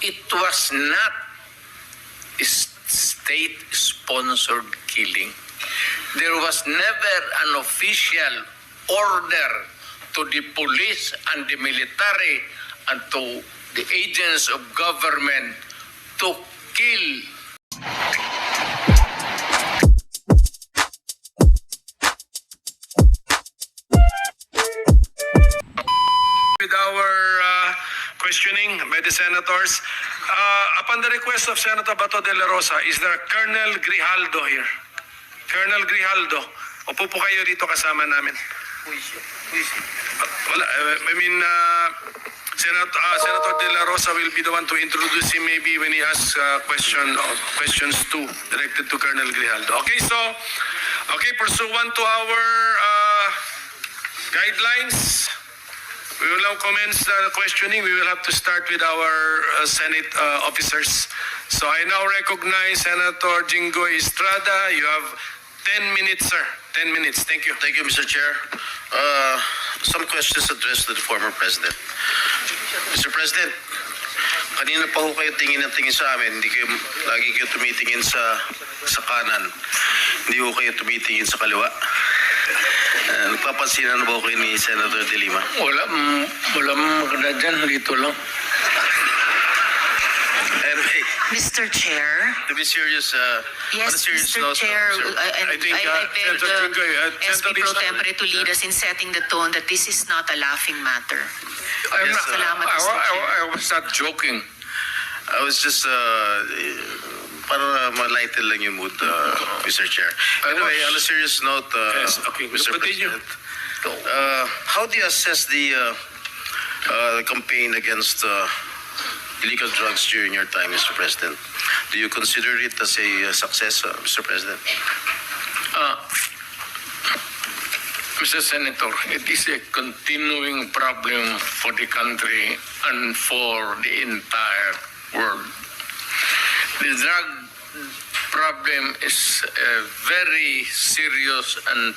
it was not state-sponsored killing. There was never an official order to the police and the military and to the agents of government to kill. With our questioning by the senators, upon the request of Senator Bato de la Rosa, is there Colonel Grijaldo here? Colonel Grijaldo, upo po kayo dito kasama namin. Wala, Senator de la Rosa will be the one to introduce him maybe when he asks questions too, directed to Colonel Grijaldo. Okay, pursuant to our guidelines, we will now commence the questioning. We will have to start with our Senate officers. So I now recognize Senator Jinggoy Estrada. You have 10 minutes, sir. 10 minutes. Thank you. Thank you, Mr. Chair. Some questions addressed to the former President. Mr. President, kanina pa ho kayo tingin ng tingin sa amin. Hindi kayo, lagi kayo tumitingin sa kanan. Hindi ho kayo tumitingin sa kaliwa. Nagpapansinan na ba kayo ni Senator De Lima? Walang maganda dyan. Dito lang. Anyway, Mr. Chair. to be serious, Yes, on a serious Mr. note, Chair, sir, I think, I beg Senator Jinggoy, the SP Pro Senator Tempore to lead us in setting the tone that this is not a laughing matter. I'm Yes, not, Salamat, Mr. Chair. I was not joking. I was just para ma-lighten lang yung mood, Mr. Chair. Anyway, on a serious note, Yes, okay. Mr. Continue. President, how do you assess the campaign against illegal drugs during your time, Mr. President? Do you consider it as a success, Mr. President? Mr. Senator, it is a continuing problem for the country and for the entire world. The drug problem is a very serious and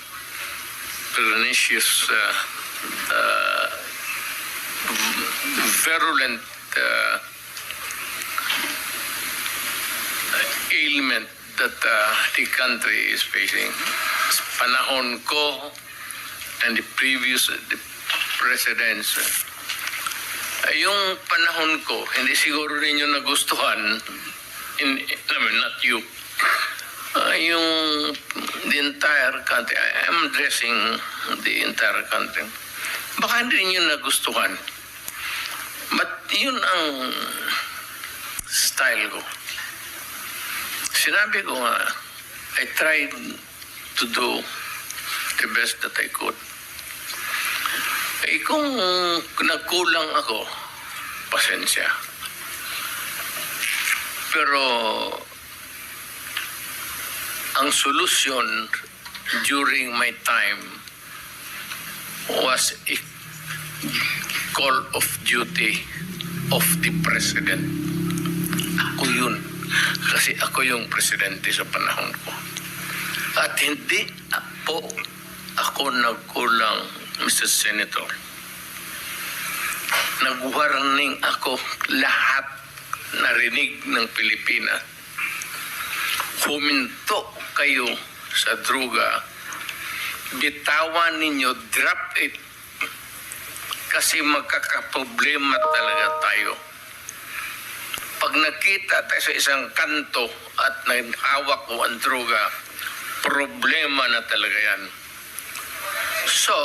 pernicious, virulent ailment that the country is facing. Panahon ko and the previous presidents, yung panahon ko, hindi siguro ninyo nagustuhan, not you, yung the entire country, I am addressing the entire country. Baka hindi ninyo nagustuhan. But yun ang style ko. Sinabi ko nga, I tried to do the best that I could. Kung nagkulang ako, pasensya. Pero ang solusyon during my time was a call of duty of the President. Ako yun. Kasi ako yung presidente sa panahon ko. At hindi ako nagkulang, Mr. Senator. Nag-warning ako lahat narinig ng Pilipinas. Huminto kayo sa droga. Bitawan ninyo, drop it. Kasi magkakaproblema talaga tayo. Pag nakita tayo sa isang kanto at naghawak mo ang droga, problema na talaga yan. So,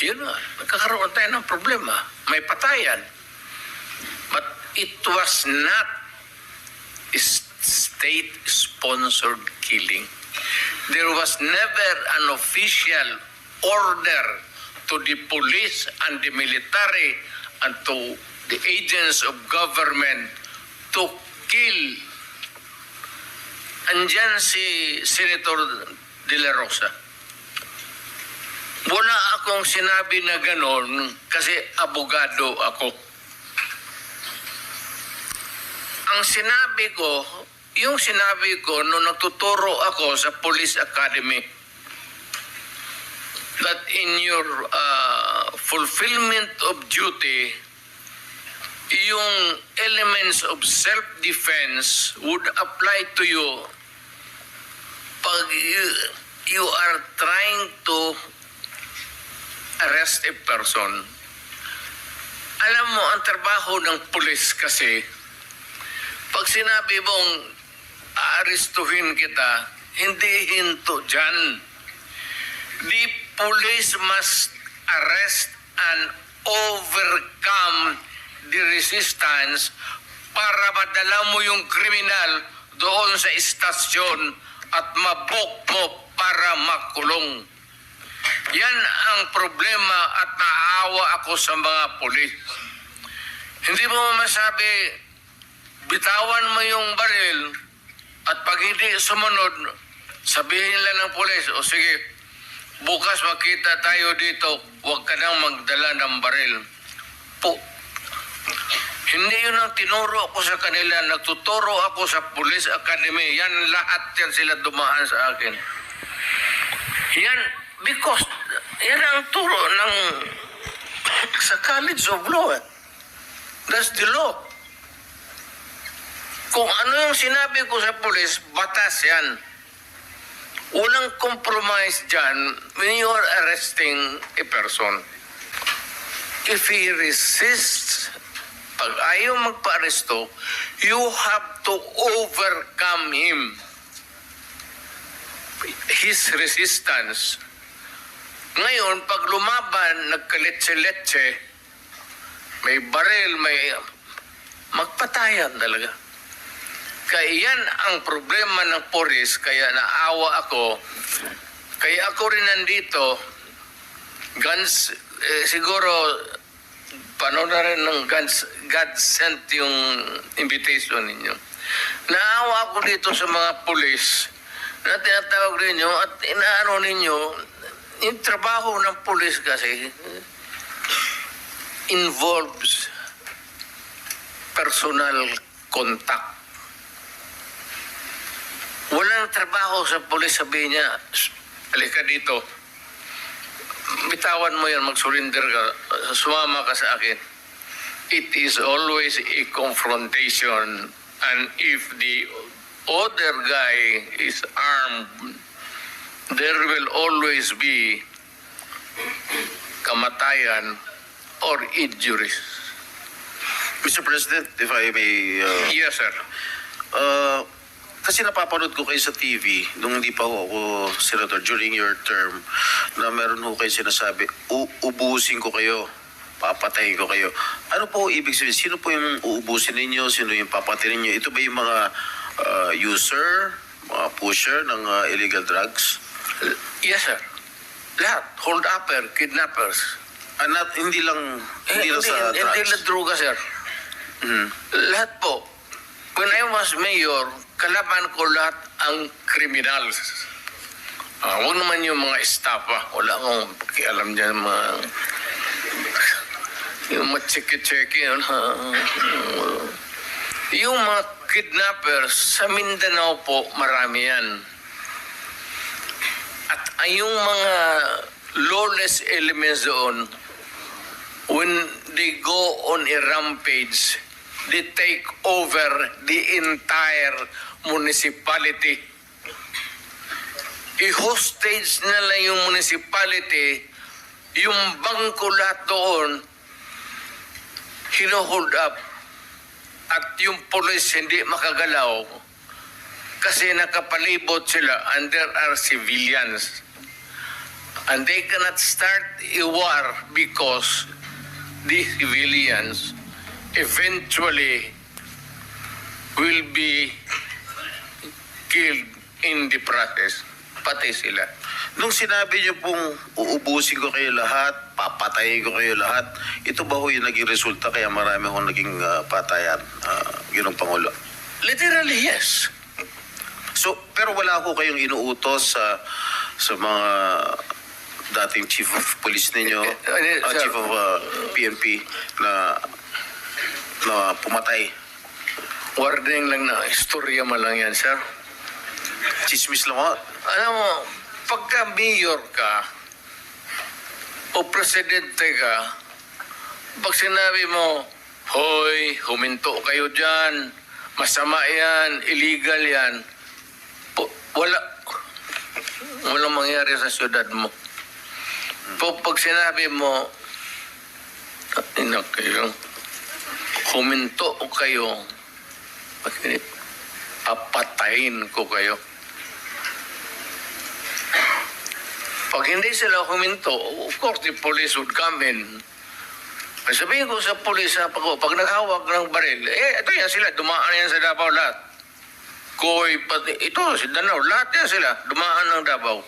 yun na, nagkakaroon tayo ng problema. May patayan. But it was not state-sponsored killing. There was never an official order to the police and the military and to the agents of government to kill. Andyan si Senator De La Rosa. Wala akong sinabi na ganon kasi abogado ako. Ang sinabi ko, yung sinabi ko nung nagtuturo ako sa Police Academy, that in your fulfillment of duty, yung elements of self-defense would apply to you pag you are trying to arrest a person. Alam mo, ang trabaho ng pulis kasi, pag sinabi mong aarestuhin kita, hindi hinto dyan. The police must arrest and overcome the resistance para madala mo yung kriminal doon sa istasyon at mabok mo para makulong. Yan ang problema at naawa ako sa mga pulis. Hindi mo masabi, bitawan mo yung baril at pag hindi sumunod, sabihin lang ng pulis, o sige, bukas makita tayo dito, huwag ka nang magdala ng baril. Hindi yun ang tinuro ako sa kanila. Nagtuturo ako sa Police Academy. Yan lahat yan sila dumaan sa akin. Yan, because yan ang turo ng sa College of Law. That's the law. Kung ano yung sinabi ko sa police, batas yan. Walang compromise dyan when you are arresting a person. If he resists, pag ayaw magpa-aresto, you have to overcome him. His resistance. Ngayon, pag lumaban, nagkaletse-letse, may baril, may magpatayan talaga. Kaya yan ang problema ng pulis, kaya naawa ako. Kaya ako rin nandito, guns, siguro, paano na rin ng God sent yung invitation ninyo. Naawa ako dito sa mga pulis na tinatawag ninyo at inaano ninyo, yung trabaho ng pulis kasi involves personal contact. Walang trabaho sa pulis, sabihin niya, halika dito, bitawan mo yan, mag-surrender ka, sumama ka sa akin. It is always a confrontation, and if the other guy is armed, there will always be kamatayan or injuries. Mr. President, if I may... Yes, sir. Kasi napapanood ko kayo sa TV nung hindi pa ako senator during your term na meron ho kayo sinasabi, ubusin ko kayo, papatayin ko kayo. Ano po ibig sabihin? Sino po yung uubusin ninyo? Sino yung papatayin ninyo? Ito ba yung mga user, mga pusher ng illegal drugs? Yes, sir. Lahat. Hold-upper, kidnappers. Hindi lang sa drugs? Hindi lang droga, sir. Mhm. Lahat po. When I was mayor, kalaban ko lahat ang criminals. Huwag naman yung mga estafa. Wala akong pakialam dyan. Yung mga tseke-tseke. Yung mga kidnappers, sa Mindanao po, marami yan. At yung mga lawless elements doon, when they go on a rampage, they take over the entire municipality. I-hostage nila yung municipality, yung bangko lahat doon, hino-hold up. At yung police hindi makagalaw kasi nakapalibot sila and there are civilians. And they cannot start a war because the civilians eventually will be killed in the process. Pati sila. Nung sinabi niyo pong uubusin ko kayo lahat, papatayin ko kayo lahat, ito ba ho yung naging resulta kaya marami hong naging patayan, Ginoong Pangulo? Literally, yes. So, pero wala ho kayong inuutos sa mga dating chief of police ninyo, Sir. chief of PNP na pumatay. Warning lang na istorya mo lang yan, sir. Chismis lang ho. Alam mo, pagka mayor ka o presidente ka, pag sinabi mo, Hoy, huminto kayo dyan. Masama yan, illegal yan. Walang mangyari sa syudad mo. Pag sinabi mo, ina kayo, huminto kayo, papatayin ko kayo. Pag hindi sila huminto, of course, the police would come in. Sabihin ko sa police, pag naghawak ng baril, ito yan sila, dumaan yan sa Davao lahat. Koy, pati, ito, si Danao, lahat yan sila, dumaan ng Davao.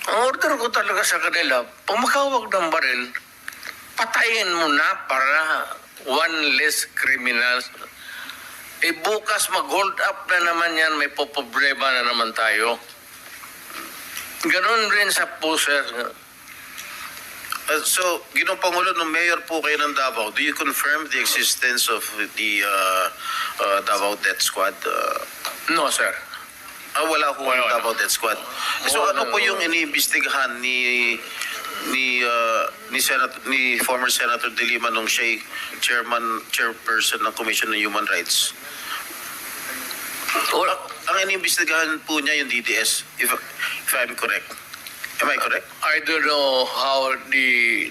Ang order ko talaga sa kanila, pag maghawak ng baril, patayin mo na para one less criminal. Bukas mag-hold up na naman yan, may poproblema na naman tayo. Ganon rin sa pusher. So, Ginoong Pangulo, nung mayor po kayo ng Davao, do you confirm the existence of the Davao Death Squad? No, sir. Wala po Wala. Davao Death Squad. So, ano po yung iniimbestigahan ni former Senator De Lima nung siya chairperson ng Commission on Human Rights? Ang iniimbestigahan po niya yung DDS, if I'm correct. Am I correct? I don't know how the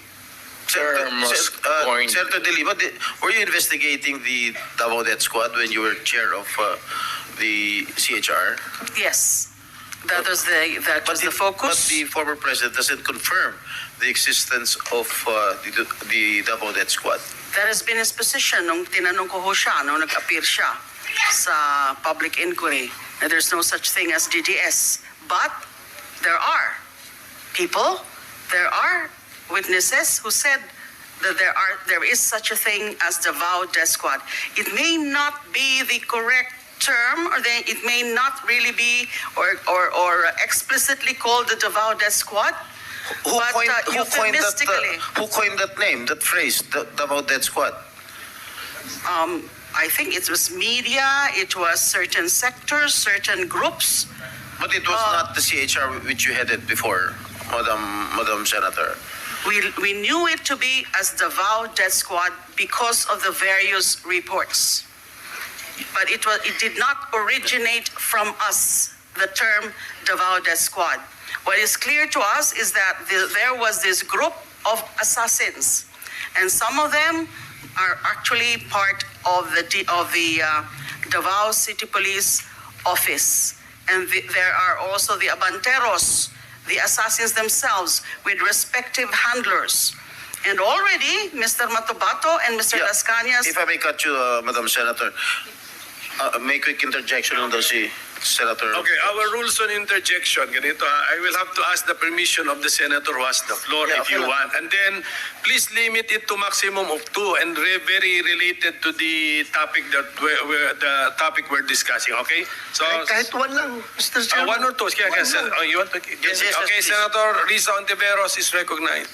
term was coined. Senator De Lima, were you investigating the Davao Death Squad when you were chair of the CHR? Yes, that was the But focus. the former president doesn't confirm the existence of the Davao Death Squad. That has been his position nung tinanong ko ho siya, nung nag-appear siya sa public inquiry, that there's no such thing as DDS. But there are people, there are witnesses who said that there is such a thing as Davao Death Squad. It may not be the correct term, or it may not really be or explicitly called the Davao Death Squad. Who But, euphemistically. who coined that name, that phrase, the Davao Death Squad? I think it was media, it was certain sectors, certain groups. But it was not the CHR which you headed before, Madam Senator. We knew it to be as Davao Death Squad because of the various reports. But it did not originate from us, the term Davao Death Squad. What is clear to us is that there was this group of assassins, and some of them are actually part of the Davao City Police Office. And there are also the Abanteros, the assassins themselves, with respective handlers. And already, Mr. Matobato and Mr. Yeah. Las Cañas, If I may cut you, Madam Senator, may quick interjection on si Senator. Okay, our rules on interjection, ganito I will have to ask the permission of the senator who has the floor Yeah, if okay you lang. want. And then, please limit it to maximum of 2 and very related to the topic that the topic we're discussing, okay? So, Kahit one lang, Mr. Chairman. one or two. Kaya, One lang. you want to, Yes, yes, okay, please. Senator Risa Ontiveros is recognized.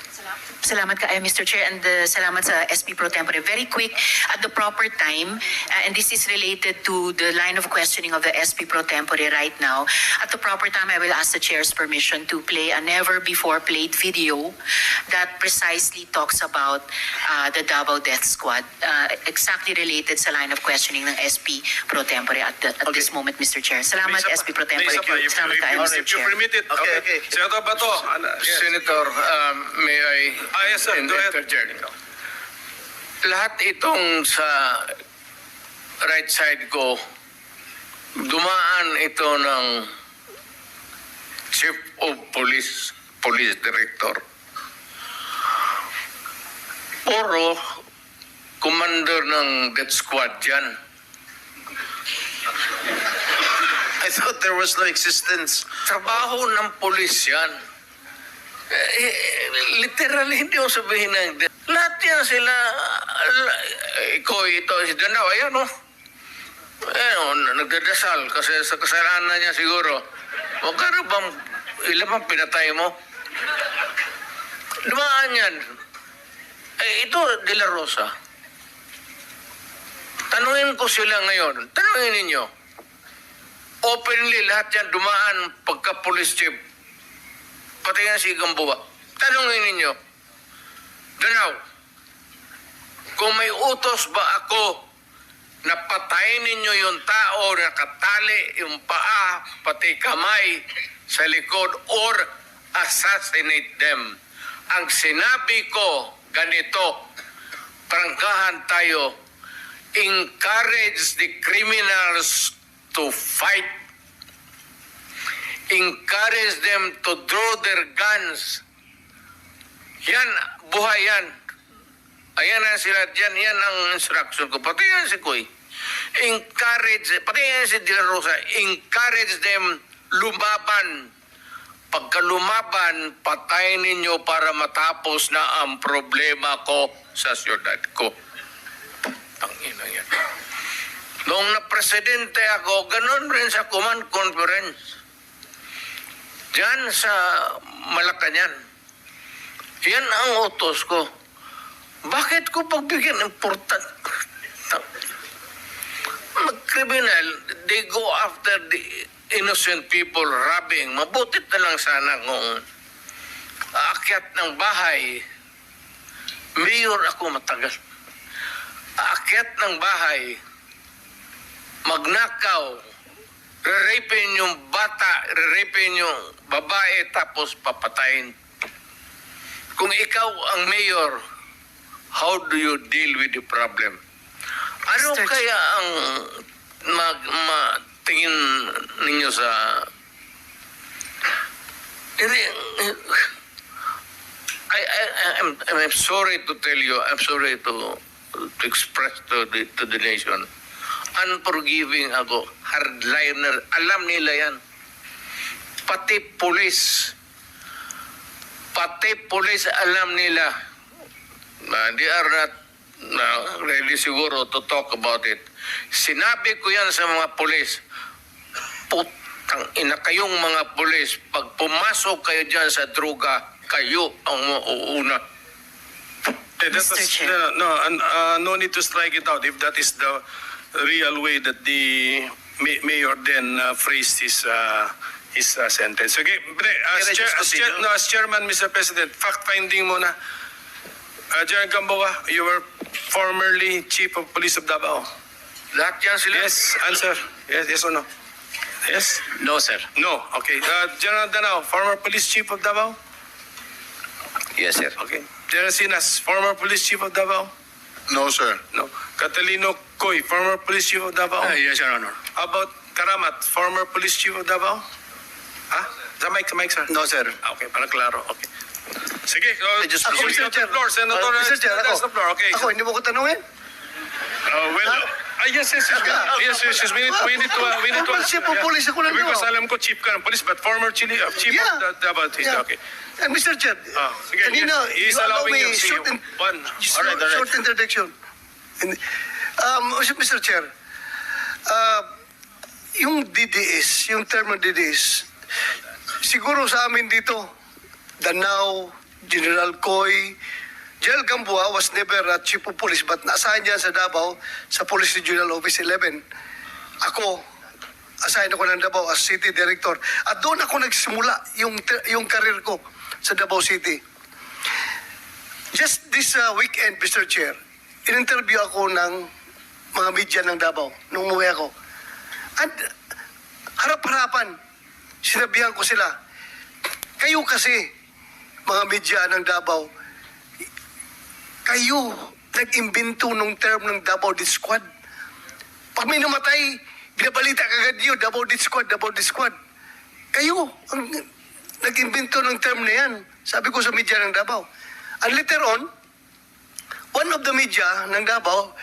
Salamat ka, Mr. Chair, and salamat sa SP Pro Tempore. Very quick, at the proper time, and this is related to the line of questioning of the SP Pro Tempore right now. At the proper time, I will ask the Chair's permission to play a never-before-played video that precisely talks about the Davao Death Squad, exactly related sa line of questioning ng SP Pro Tempore at this moment, Mr. Chair. Salamat, May isa pa. SP Pro May Tempore. isa pa. Salamat ka, Mr. If you Chair. permit it. Okay. Senator Bato. Yes. Senator, may I Yes, sir. Go ahead. interject? Lahat itong sa right side ko, dumaan ito ng Chief of Police Director. Puro commander ng death squad yan. I thought there was no existence. Trabaho ng polis yan. Literally, hindi mo sabihin ng lahat yan sila, ikaw, ito, si Danao, ayan o. Nagdadasal kasi sa kasalanan niya siguro. Huwag ka na bang, ilan bang pinatay mo? Dumaan yan. Ito, De La Rosa. Tanungin ko sila ngayon. Tanungin ninyo. Openly, lahat yan dumaan pagka-police chief. Pati nga si Gamboa. Tanungin ninyo. Danao, Kung may utos ba ako na patayin ninyo yung tao na katali yung paa, pati kamay sa likod, or assassinate them. Ang sinabi ko, ganito, prangkahan tayo, encourage the criminals to fight. Encourage them to draw their guns. Yan, buhay yan. Ayan ang sila dyan, yan ang instruction ko. Pati yan si Koy. Encourage, pati yan si De La Rosa, encourage them lumaban. Pagka lumaban, patayin ninyo para matapos na ang problema ko sa siyudad ko. Tangina yan. Noong na-presidente ako, ganun rin sa command conference. Diyan sa Malacanang. Yan ang utos ko. Bakit ko pagbigyan important? Mag-criminal, they go after the innocent people robbing. Mabutit na lang sana kung aakyat ng bahay. Mayor ako matagal. Aakyat ng bahay, magnakaw, re-rapin yung bata, re-rapin yung babae, tapos papatayin. Kung ikaw ang mayor, how do you deal with the problem? Ano Mr. kaya ang tingin ninyo sa... I'm sorry to tell you, I'm sorry to express to the nation. Unforgiving ako, hardliner, alam nila yan. Pati police alam nila. They are not really siguro to talk about it. Sinabi ko yan sa mga police, putang ina kayong mga police, pag pumasok kayo dyan sa droga, kayo ang mauuna. Mr. Chair. No need to strike it out if that is the real way that the mayor then phrased his sentence. Okay, as chairman, Mr. President, fact-finding muna. General Gamboa, you were formerly Chief of Police of Davao. Lahat yan sila. Yes, answer. Yes or no? Yes? No, sir. No. Okay. General Danao, former Police Chief of Davao? Yes, sir. Okay. General Sinas, former Police Chief of Davao? No, sir. No. Catalino Coy, former Police Chief of Davao? Yes, Your Honor. How about Karamat, former Police Chief of Davao? Ha? Sa mic, sir? No, sir. Okay, para klaro. Okay. Sige, just- Ako, Mr. Chair. Floor, Senator, Mr. Chair, that's the ako. floor. Okay. Ako, hindi mo ko tanungin? Yes. We need to. Chief of Police ako lang Because daw. alam ko chief ka ng police, but former chief Yeah. of Davao. Yeah. Okay. And Mr. Chair, Sige, kanina, he's you allow allowing me you. Sige, short, one. All right. short introduction. And, Mr. Chair, yung DDS, yung term ng DDS, siguro sa amin dito, Danao, General Coy, General Gamboa was never Chief of Police but na-assign yan sa Davao sa Police Regional Office 11. Ako, assign ako ng Davao as City Director. At doon ako nagsimula yung career ko sa Davao City. Just this weekend, Mr. Chair, in-interview ako ng mga media ng Davao nung umuwi ako. At harap-harapan, sinabihan ko sila, kayo kasi, mga media ng Davao, kayo nag-imbento ng term ng Davao Death Squad. Pag may namatay, binabalita kagad yun, Davao Death Squad, Davao Death Squad. Kayo ang nag-imbento ng term na yan. Sabi ko sa media ng Davao. And later on, one of the media ng Davao,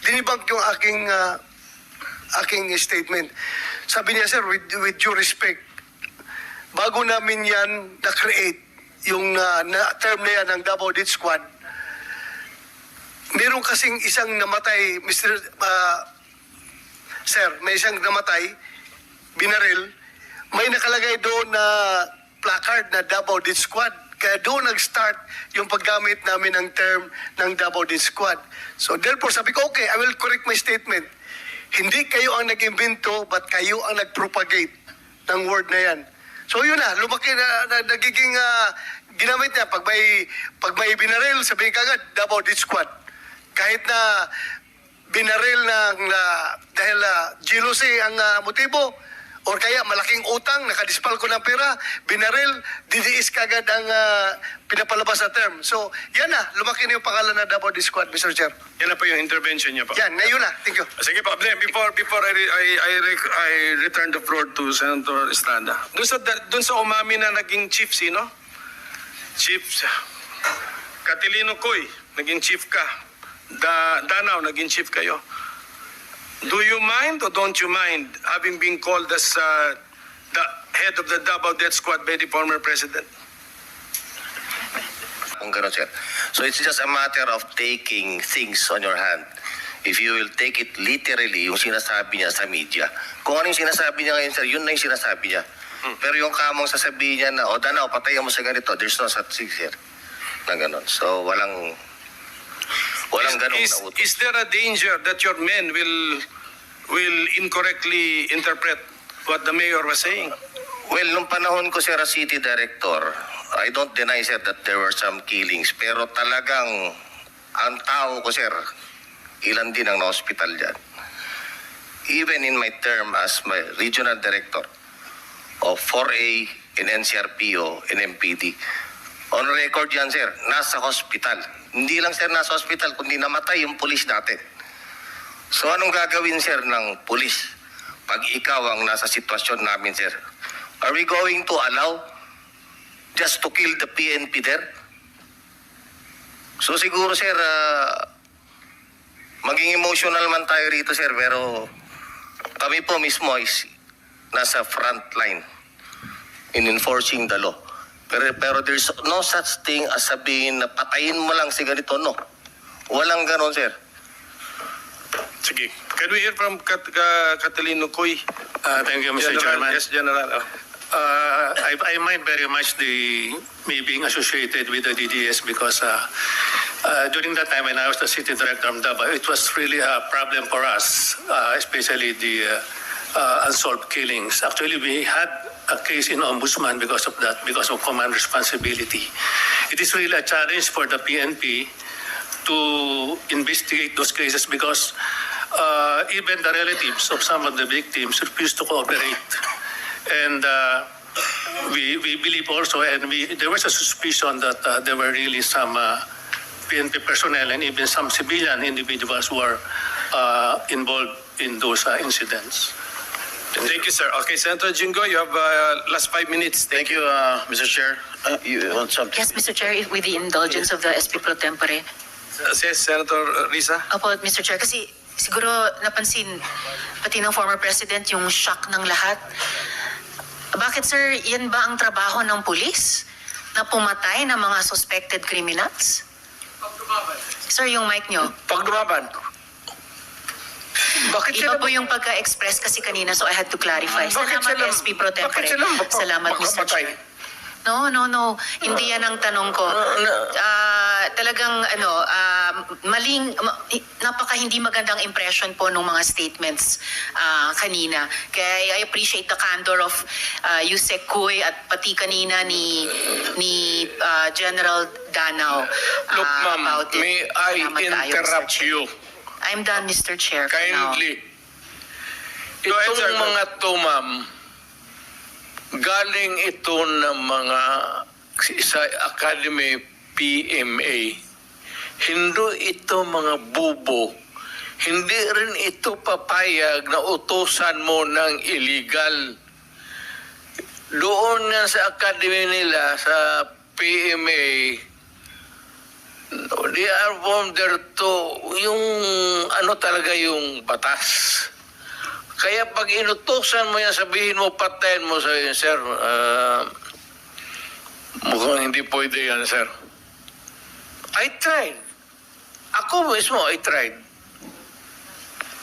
dinibunk yung aking statement. Sabi niya, sir, with due respect, bago namin yan na-create yung term na yan ng Davao Death Squad, meron kasing isang namatay, sir, may isang namatay, binaril, may nakalagay doon na placard na Davao Death Squad. Kaya doon nag-start yung paggamit namin ng term ng Davao Death Squad. So therefore, sabi ko, okay, I will correct my statement. Hindi kayo ang nag-imbento, but kayo ang nag-propagate ng word na yan. So yun na, lumaki na nagiging ginamit niya. Pag may binaril, sabihin kagad, Davao Death Squad. kahit na binaril dahil jealousy ang motibo, or kaya malaking utang, nakadispal ko ng pera, binaril, didiis kagad ang pinapalabas na term. So, yan na, lumaki na yung pangalan na Davao Death Squad, Mr. Chair. Yan na po yung intervention niyo po. Yan, na yun na. Thank you. Sige po, before I return the floor to Senator Estrada. Doon sa umami na naging chief, sino? Chief Catilino Coy, naging chief ka. Danao, naging chief kayo. Do you mind or don't you mind having been called as the head of the Davao Death Squad by the former president? Kung gano'n, sir. So it's just a matter of taking things on your hand. If you will take it literally, yung sinasabi niya sa media. Kung ano yung sinasabi niya ngayon, sir, yun na yung sinasabi niya. Pero yung kamong sasabihin niya na, o Danao, patayin mo sa ganito, there's no such thing, sir. Na gano'n. So walang ganong nautos. Is there a danger that your men will incorrectly interpret what the mayor was saying? Well, nung panahon ko, sir, as city director, I don't deny, sir, that there were some killings. Pero talagang ang tao ko, sir, ilan din ang na-hospital dyan. Even in my term as my regional director of 4A in NCRPO and MPD, on record yan, sir, nasa hospital. Hindi lang, sir, nasa hospital, kundi namatay yung pulis natin. So anong gagawin, sir, ng pulis pag ikaw ang nasa sitwasyon namin, sir? Are we going to allow just to kill the PNP there? So siguro, sir, maging emotional man tayo rito, sir, pero kami po mismo is nasa front line in enforcing the law. Pero there's no such thing as sabihin na patayin mo lang si ganito, no. Walang ganon, sir. Sige. Can we hear from Catalino Coy? Thank you, Mr. General, Chairman. yes, General. I mind very much me being associated with the DDS because during that time when I was the city director of Davao, it was really a problem for us, especially the unsolved killings. Actually, we had a case in Ombudsman because of that, because of command responsibility. It is really a challenge for the PNP to investigate those cases because even the relatives of some of the victims refuse to cooperate. And we believe also, and there was a suspicion that there were really some PNP personnel and even some civilian individuals who are involved in those incidents. Thank you, sir. Okay, Senator Jingo, you have last 5 minutes. Thank you, Mr. Chair. You want something? Yes, Mr. Chair, if with the indulgence of the SP Pro Tempore. Yes, Senator Risa. Opo, Mr. Chair, kasi siguro napansin pati ng former president yung shock ng lahat. Bakit, sir, yan ba ang trabaho ng pulis na pumatay ng mga suspected criminals? Sir, yung mic nyo. Paglumaban. Bakit Iba sila po yung pagka-express kasi kanina, so I had to clarify. Bakit Salamat, sila- SP Pro Tempore. bakit sila Salamat, Mr. mapapatay? Chair. No. Hindi yan ang tanong ko. Talagang napaka hindi magandang impression po ng mga statements kanina. Kaya I appreciate the candor of Yusek Kuy at pati kanina ni General Danao Look, ma'am, about it. may I Salamat kayo, Mr. interrupt Chair. you I'm done, Mr. Chair. for now. kindly? Go ahead, sir. Itong mga to, ma'am, galing ito ng mga sa Academy PMA. Hindi ito mga bubo. Hindi rin ito papayag na utusan mo ng illegal. Doon nga sa Academy nila, sa PMA, they are from there to, yung ano talaga yung batas. Kaya pag inutusan mo yan, sabihin mo, patayin mo, sabihin, sir, mukhang hindi pwede yan, sir. I tried. Ako mismo, I tried.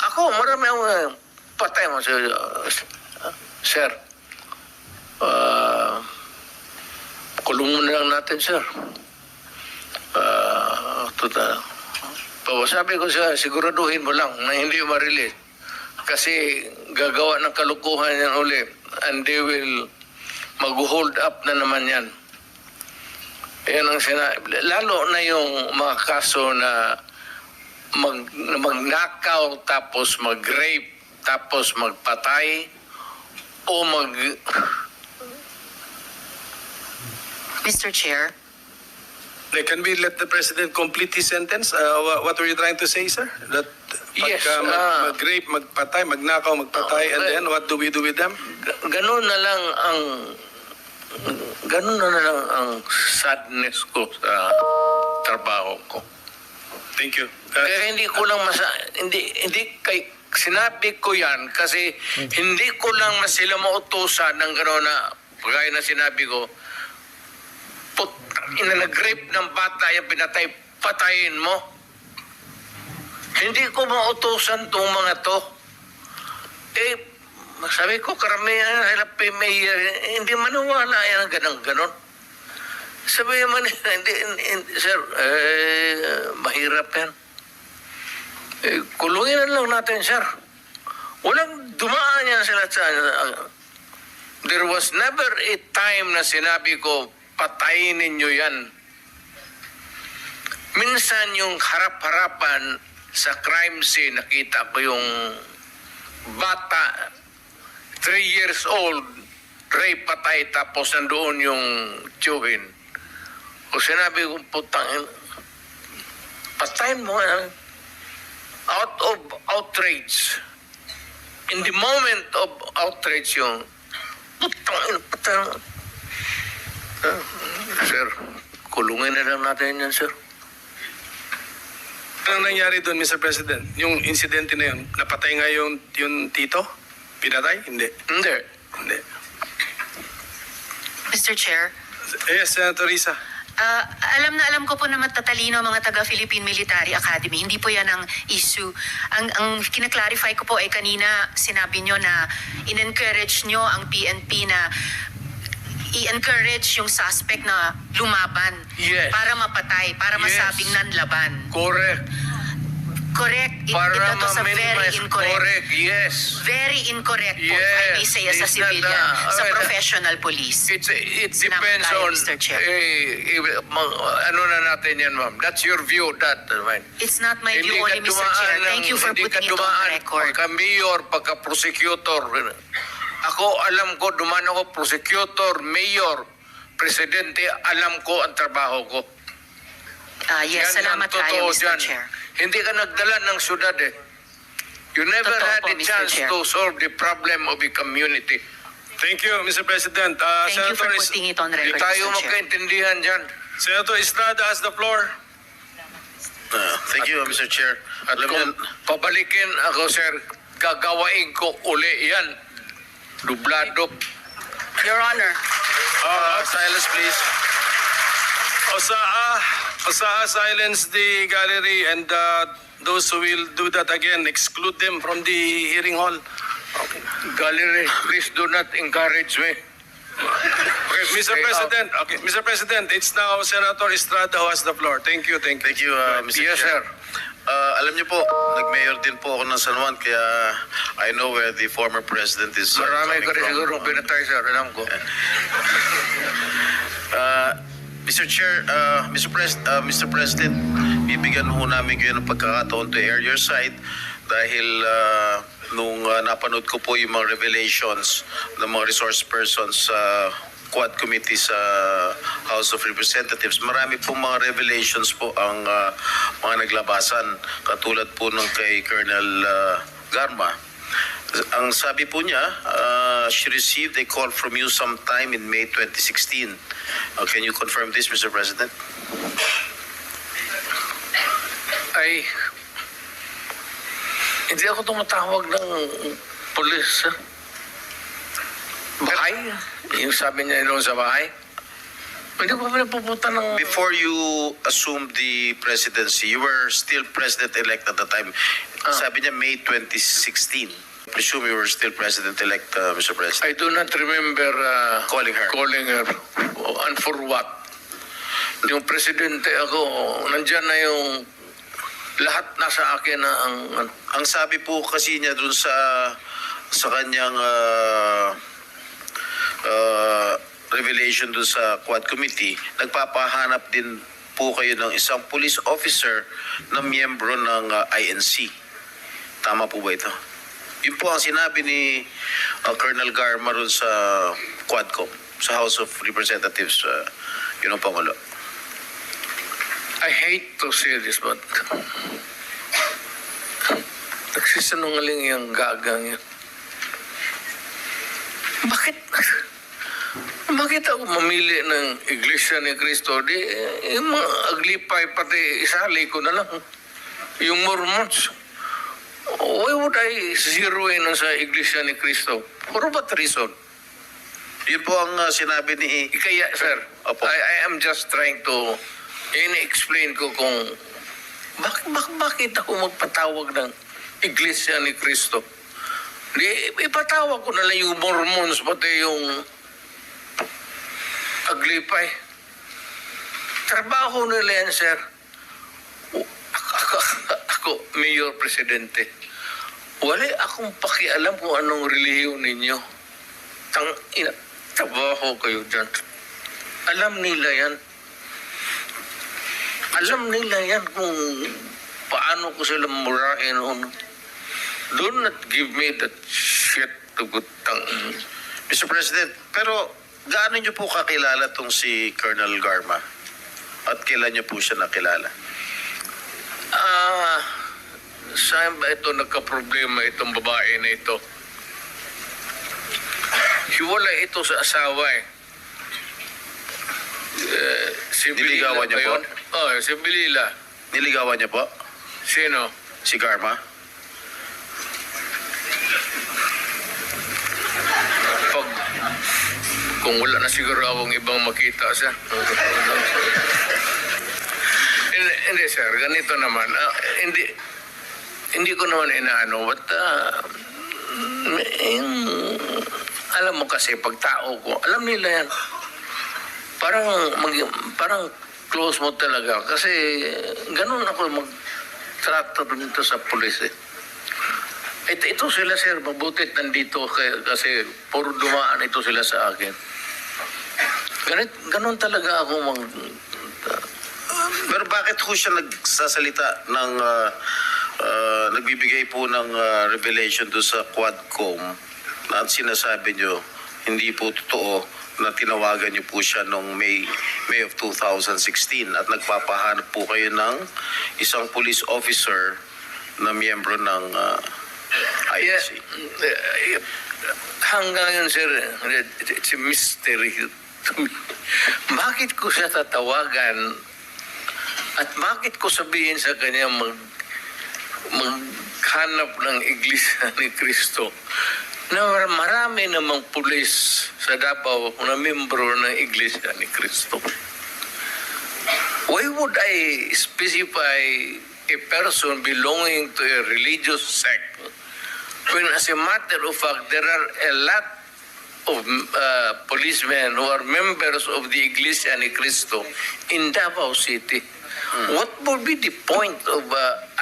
Ako, marami akong patay mo, sir. Kulong mo na lang natin, sir. Sabi ko siya, siguraduhin mo lang na hindi ma-release. Kasi gagawa ng kalukuhan yan uli. And they will mag-hold up na naman yan. Yan ang sinabi. Lalo na yung mga kaso na magnakaw tapos mag-rape tapos magpatay o Mr. Chair. Can we let the President complete his sentence? What were you trying to say, sir? That Yes, pagka mag-rape, magpatay, magnakaw, magpatay, and then what do we do with them? ganun na lang ang sadness ko sa trabaho ko. Thank you. Kaya hindi ko lang hindi kay sinabi ko yan kasi hindi ko lang na sila mautusan ng gano'n na kagaya na sinabi ko nag-rape ng bata yung pinatay, patayin mo. Hindi ko mautusan itong mga to. Sabi ko, karamihan sila may hindi maniwala yan ang ganon. Sabi naman, hindi, sir, mahirap yan. Kulungin na lang natin, sir. Walang dumaan yan sila sa... There was never a time na sinabi ko, patayin ninyo yan. Minsan yung harap-harapan sa crime scene, nakita ko yung bata, 3 years old, rape, patay, tapos nandoon yung tiyuhin. O sinabi ko, putang, patayin mo, out of outrage. In the moment of outrage yung, putang, sir, kulungin na lang natin yan, sir. Ano nangyari doon, Mr. President? Yung insidente na yun, napatay nga yung tito? Pinatay? Hindi. Hindi. Mr. Chair. Yes, Senator Risa. Alam ko po na matatalino ang mga taga-Philippine Military Academy. Hindi po yan ang issue. Ang kinaklarify ko po ay kanina sinabi nyo na in-encourage nyo ang PNP na i-encourage yung suspect na lumaban Yes. para mapatay, para Yes. masabing nanlaban. Correct. Correct. Para Ito sa very ma-minimize. incorrect. Correct, yes. Very incorrect po, if I Yes. may say as a It's not civilian, a- sa well, professional police. It Sinabi depends tayo, on, Mr. Chair. ano na natin yan, ma'am. That's your view, that, right? It's not my view Hindi only, ka Mr. dumaan Chair. ng- Thank you for hindi ka putting it on dumaan record. Pagka-mayor, pagka-prosecutor. Ako, alam ko, dumaan ako, prosecutor, mayor, presidente, alam ko ang trabaho ko. Yes, Yan ang salamat kayo, totoo Mr. dyan. Chair. Hindi ka nagdala ng syudad eh. You never Totoo had po, a Mr. chance Chair. to solve the problem of the community. Thank you, Mr. President. Thank you for putting it on Hindi record, tayo Mr. Chair. magkaintindihan dyan. Senator Estrada has the floor. Thank you, Mr. Chair. At Alam kung niyo, pabalikin ako, sir, gagawain ko uli yan. Dublado. Your Honor. silence please. Osaha, silence the gallery and those who will do that again, exclude them from the hearing hall. Gallery, please do not encourage me. Okay, Mr. President, it's now Senator Estrada who has the floor. Thank you. Thank you, Mr. Yes, Chair. sir. Alam niyo po, nag-mayor din po ako ng San Juan, kaya I know where the former president is Marami coming ka rin from. siguro pinatay, sir. Alam ko. Mr. Chair, Mr. President, bibigyan ho namin kayo ng pagkakataon to air your side dahil nung napanood ko po yung mga revelations ng mga resource persons sa Quad Committee sa House of Representatives, marami po mga revelations po ang mga naglabasan, katulad po nung kay Colonel Garma. Ang sabi po niya, she received a call from you sometime in May 2016. Can you confirm this, Mr. President? Ay, hindi ako tumatawag ng polis. Bahay? Yung sabi niya doon sa bahay? Hindi ko pa pupunta ng... Before you assumed the presidency, you were still president-elect at the time. Sabi niya May 2016. I presume you were still president-elect, Mr. President. I do not remember Calling her. And for what? Yung presidente ako, nandyan na yung lahat nasa akin na Ang sabi po kasi niya dun sa kanyang revelation dun sa Quad Committee, nagpapahanap din po kayo ng isang police officer na miyembro ng INC. Tama po ba ito? Yun po ang sinabi ni Colonel Garma ron sa Quadcom, sa House of Representatives, yun ang Pangulo. I hate to say this, but nagsisinungaling yung gagang yan. Bakit ako mamili ng Iglesia ni Cristo? Di, yung mga aglipay, pati isali ko na lang. Yung Mormons. Why would I zero in sa Iglesia ni Cristo? For what reason? Yun po ang sinabi ni... Kaya, sir, Opo. I am just trying to in-explain ko kung bakit ako magpatawag ng Iglesia ni Cristo. Di, ipatawag ko na lang yung Mormons, pati yung aglipay. Trabaho nila yan, sir. Ako, Mayor Presidente. Wala akong pakialam kung anong relihiyon ninyo. Trabaho kayo dyan. Alam nila yan. Alam nila yan kung paano ko sila murahin. Do not give me that shit to gutang. Mr. President, pero gaano niyo po kakilala tong si Colonel Garma? At kailan niyo po siya nakilala? Saan ba ito nagka-problema itong babae na ito? Hiwalay ito sa asawa eh. Si Bilila Niligawan niya ba po? yun? Oh, si Bilila. Niligawan niya po? Sino? Si Garma? Kung wala na siguro akong ibang makita siya. Hindi sir, ganito naman. Hindi ko naman inaano, but alam mo kasi pag tao ko, alam nila yan. Parang close mo talaga kasi ganun ako magtrato dito sa pulis eh. Ito sila sir, mabutit nandito kasi puro dumaan ito sila sa akin. Ganun talaga ako Pero bakit ho siya nagsasalita ng nagbibigay po ng revelation doon sa Quadcom at sinasabi niyo hindi po totoo na tinawagan niyo po siya noong May of 2016 at nagpapahanap po kayo ng isang police officer na miyembro ng INC. Hanggang yun sir, it's a mystery to me. Bakit ko siya tatawagan at bakit ko sabihin sa kanya maghanap ng Iglesia ni Cristo na marami namang pulis sa Davao na membro ng Iglesia ni Cristo? Why would I specify a person belonging to a religious sect when as a matter of fact there are a lot of policemen who are members of the Iglesia ni Cristo in Davao City? What would be the point of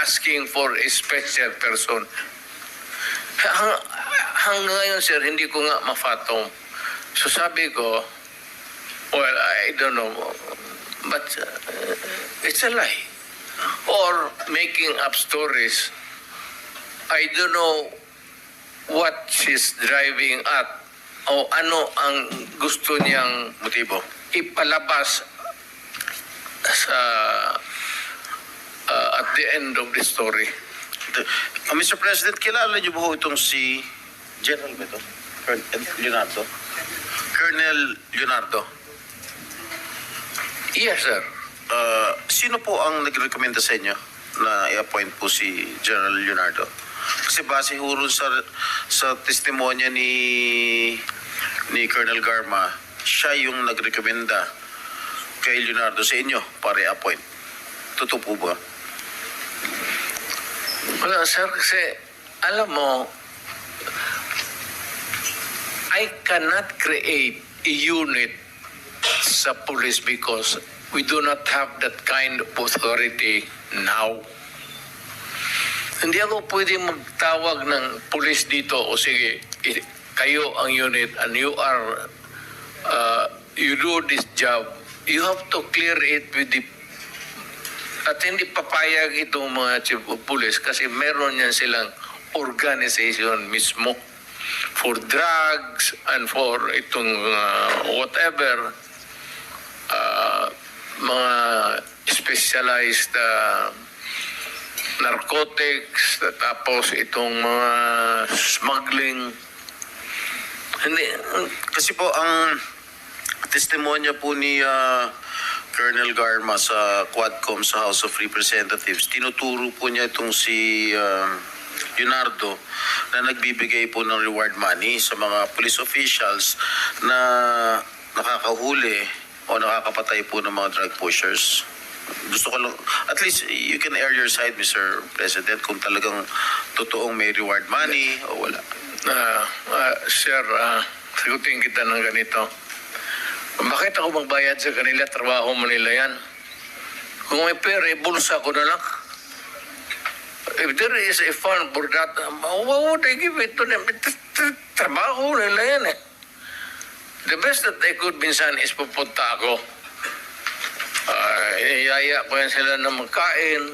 asking for a special person? Hanggang ngayon, sir, hindi ko nga mafatong. So sabi ko, well, I don't know, but it's a lie. Or making up stories. I don't know what she's driving at o ano ang gusto niyang Motibo. ipalabas sa at the end of the story. Mr. President, kilala niyo ba ho itong si General ba ito? Leonardo? Colonel Leonardo. Yes, sir. Sino po ang nagrekomenda sa inyo na i-appoint po si General Leonardo? Kasi base ho rin sa testimonya ni Colonel Garma, siya yung nagrekomenda kay Leonardo sa inyo para i-appoint. Totoo po ba? Wala, sir, kasi alam mo, I cannot create a unit sa police because we do not have that kind of authority now. Hindi ako pwede magtawag ng police dito o sige, kayo ang unit and you are, you do this job. You have to clear it with the At hindi papayag itong mga chief of police kasi meron yan silang organization mismo for drugs and for itong whatever mga specialized narcotics, tapos itong mga smuggling. Hindi, kasi po ang testimonya po ni Colonel Garma sa Quadcom sa House of Representatives, tinuturo po niya itong si Leonardo na nagbibigay po ng reward money sa mga police officials na nakakahuli o nakakapatay po ng mga drug pushers. Gusto ko lang, at least you can air your side, Mr. President, kung talagang totoong may reward money o wala. Sir, sagutin kita ng ganito. Bakit ako magbayad sa kanila? Trabaho mo nila yan. Kung may pera, bulsa ko na lang. If there is a fund for that, why would I give it to them? Trabaho nila yan eh. The best that I could minsan is pupunta ako. Iyaya ko yan sila na magkain.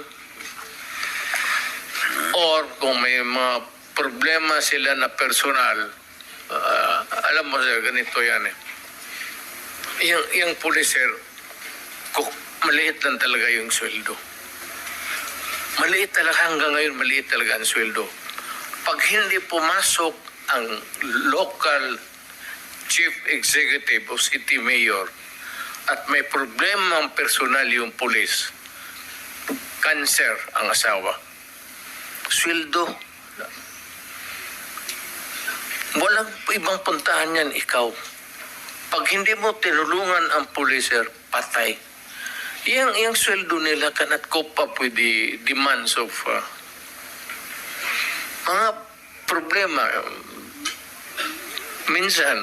Or kung may mga problema sila na personal, alam mo sir, ganito yan eh. Yung policer, maliit lang talaga yung sweldo. Maliit talaga hanggang ngayon, maliit talaga ang sweldo. Pag hindi pumasok ang local chief executive o city mayor at may problema ang personal yung police, cancer ang asawa. Sweldo. Walang ibang puntahan yan, ikaw. Pag hindi mo tinulungan ang policer, patay. Yung sweldo nila cannot cope up with the demands of mga problema. Minsan,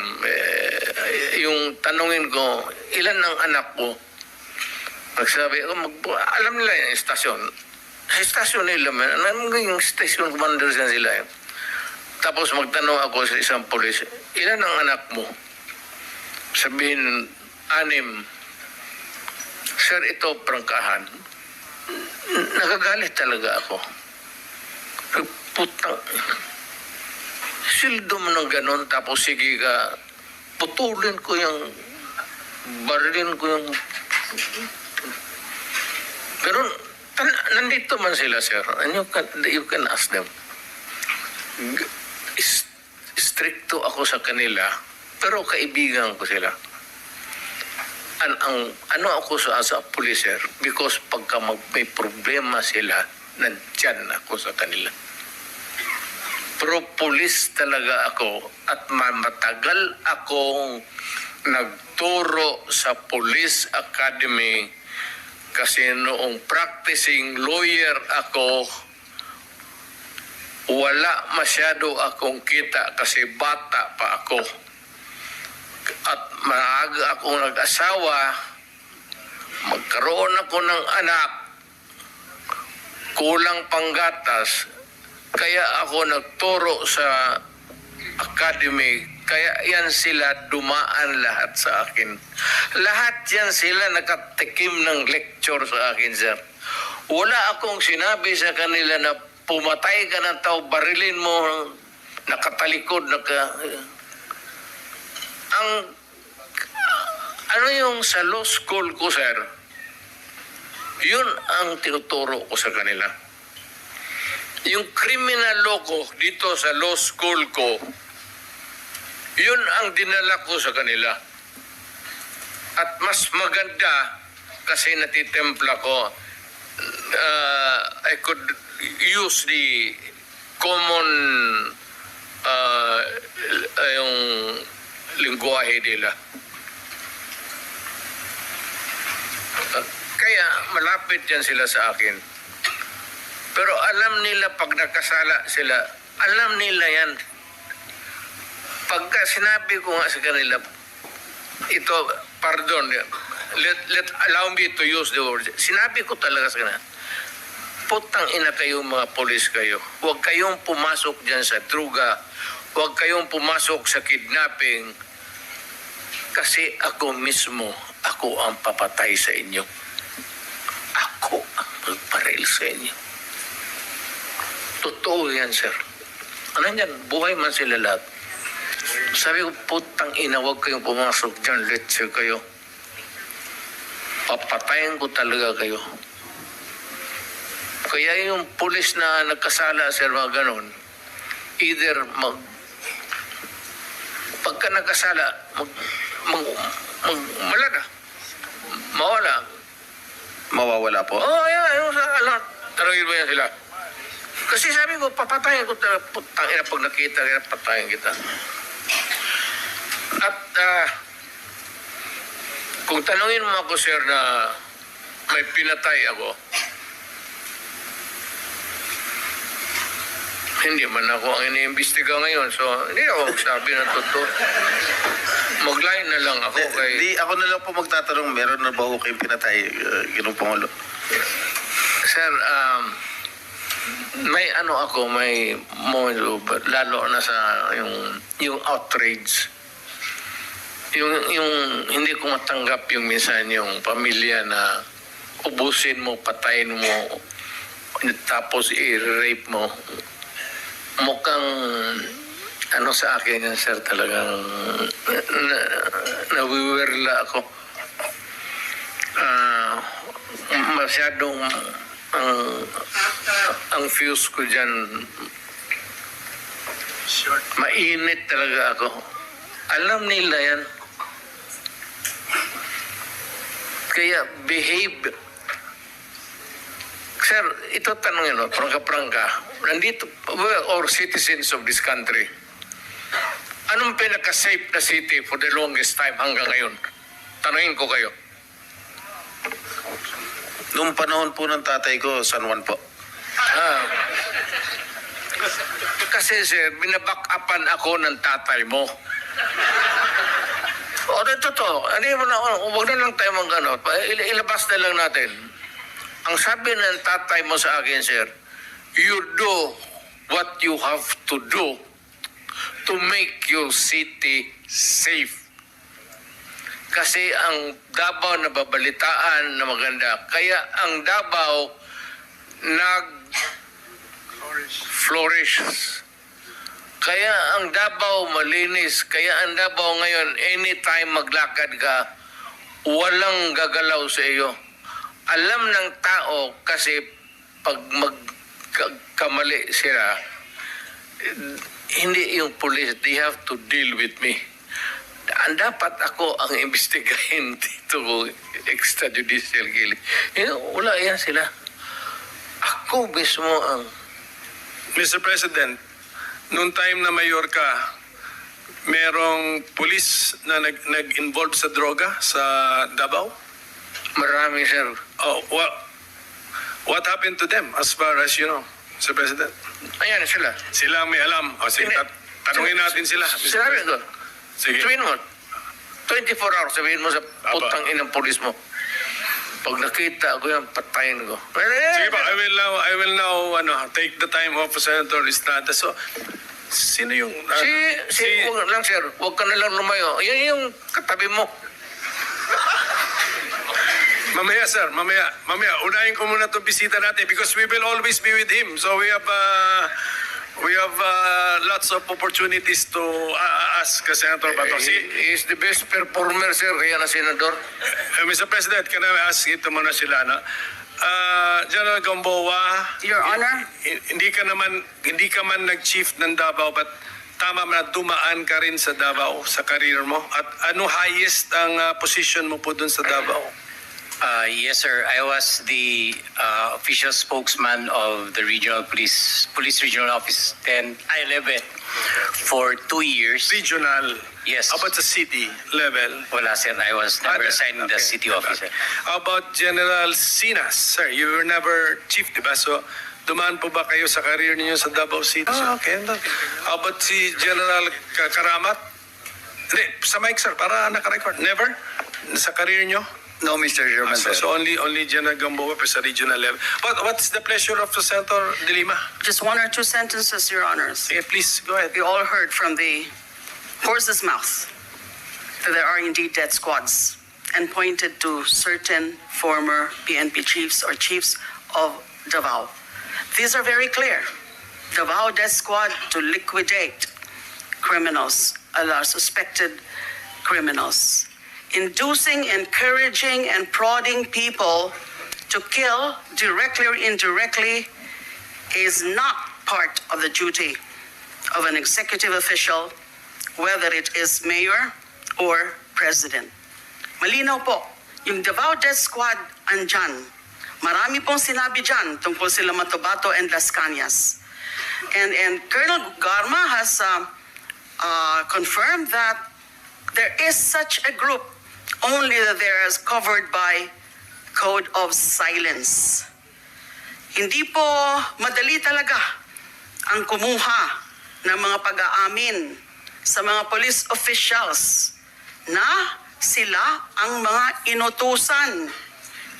yung tanungin ko, ilan ang anak ko? Magsabi ko, alam nila yung estasyon. Sa estasyon nila, yung station commanders yan sila. Tapos magtanong ako sa isang polis, ilan ang anak mo? Sabihin, 6. Sir, ito prangkahan. Nagagalit talaga ako. Putang. Sildo mo ng ganon, tapos sige ka, putulin ko yung, barilin ko yung, ganon. Nandito man sila, sir. And you can ask them. Stricto ako sa kanila, pero kaibigan ko sila. Ano ako sa policer? Because pagka may problema sila, nandyan ako sa kanila. Pero police talaga ako at matagal akong nagturo sa Police Academy kasi noong practicing lawyer ako, wala masyado akong kita kasi bata pa ako. At maaga akong nag-asawa, magkaroon ako ng anak, kulang panggatas, kaya ako nagturo sa academy, kaya yan sila dumaan lahat sa akin. Lahat yan sila nakatikim ng lecture sa akin, sir. Wala akong sinabi sa kanila na pumatay ka ng tao, barilin mo, nakatalikod, ano yung sa law school ko, sir, yun ang tinuturo ko sa kanila. Yung criminal law ko dito sa law school ko, yun ang dinala ko sa kanila. At mas maganda kasi natitempla ko, I could use the common yung lingwahe nila. Kaya malapit yan sila sa akin. Pero alam nila pag nakasala sila, alam nila yan. Pagka sinabi ko nga sa kanila, ito, pardon, allow me to use the word. Sinabi ko talaga sa kanila, putang ina kayo mga polis kayo. Huwag kayong pumasok dyan sa druga. Huwag kayong pumasok sa kidnapping. Kasi ako mismo, ako ang papatay sa inyo. Ako ang dahil sa inyo. Totoo yan, sir. Ano yan? Buhay man sila lahat. Sabi ko, putang ina, huwag kayong pumasok dyan. Let's say kayo. Papatayin ko talaga kayo. Kaya yung pulis na nagkasala, sir, mga ganon, either pagka nagkasala, mawala. Mawawala po. Oo, yan. Tarangin mo yan sila. Kasi sabi ko, papatayin ko talaga. Putang ina, pag nakita kaya patayin kita. At kung tanungin mo ako, sir, na may pinatay ako, hindi man ako ang iniimbestiga ngayon. So, hindi ako sabi ng totoo. Mag-line na lang ako kay... Di, ako na lang po magtatanong, meron na ba ho kayong pinatay, Ginong Pangulo? Sir, may ano ako, may moment, lalo na sa yung outrage. Yung hindi ko matanggap yung minsan yung pamilya na ubusin mo, patayin mo, tapos i-rape mo. Mukhang ano sa akin yan, sir, talagang nawiwirla ako. Masyadong ang fuse ko dyan, mainit talaga ako. Alam nila yan. Kaya behave. Sir, ito tanongin mo, prangka-prangka. Nandito, or citizens of this country, anong pinaka-safe na city for the longest time hanggang ngayon? Tanungin ko kayo. Noong panahon po ng tatay ko, San Juan po. Kasi sir, binaback-upan ako ng tatay mo. O, totoo. Huwag na lang tayo mag-ano. Ilabas na lang natin. Ang sabi ng tatay mo sa akin, sir, you do what you have to do to make your city safe. Kasi ang Davao nababalitaan na maganda. Kaya ang Davao nag-flourish. Kaya ang Davao malinis. Kaya ang Davao ngayon, anytime maglakad ka, walang gagalaw sa iyo. Alam ng tao kasi pag magkamali sila, hindi yung police, they have to deal with me. Dapat ako ang imbestigahin dito extrajudicial killing. Wala yan sila. Ako mismo ang... Mr. President, noong time na mayor ka, merong pulis na nag-involve sa droga sa Davao? Marami, sir. Oh, what happened to them as far as you know, Mr. President? Ayan sila. Sila ang may alam. O sige, tanungin natin sila. Mr. Sinabi ko. Sige. Sabihin mo, 24 hours, sabihin mo sa putang inang polis mo. Pag nakita ko yan, patayin ko. Sige pa, I will now take the time of Senator Estrada. So, sino yung... Huwag lang, sir. Huwag ka na lang lumayo. Yan yung katabi mo. Mamaya, sir. Mamaya. Unahin ko muna itong bisita natin because we will always be with him. So, we have lots of opportunities to ask Senator Bato. He is the best performer, sir. Kaya na senador. Mr. President, can I ask ito muna sila, no? General Gamboa, Your Honor, hindi ka man nag-chief ng Davao, but tama na dumaan ka rin sa Davao sa career mo. At ano highest ang position mo po dun sa Davao? Yes, sir. I was the official spokesman of the regional police regional office 11 for 2 years. Regional. Yes. How about the city level? Wala, sir. I was never assigned the city office. How about General Sinas? Sir, you were never chief, diba? So, dumaan po ba kayo sa career ninyo sa Davao City? Okay. How about si General Karamat? Hindi, sa mic, sir, para naka-record. Never? Sa career nyo? No, Mr. Chairman. So only General Gamboa pa sa regional level. What's the pleasure of Senator De Lima? just one or two sentences, Your Honors. Okay, please, go ahead. We all heard from the horse's mouth that there are indeed death squads and pointed to certain former PNP chiefs or chiefs of Davao. These are very clear. Davao Death Squad to liquidate criminals, suspected criminals. Inducing, encouraging, and prodding people to kill directly or indirectly is not part of the duty of an executive official, whether it is mayor or president. Malinaw po, yung Davao Death Squad andyan. Marami pong sinabi dyan tungkol sila Matabato and Las Cañas. And Colonel Garma has confirmed that there is such a group, only that there is covered by code of silence. Hindi po madali talaga ang kumuha ng mga pag-aamin sa mga police officials na sila ang mga inutusan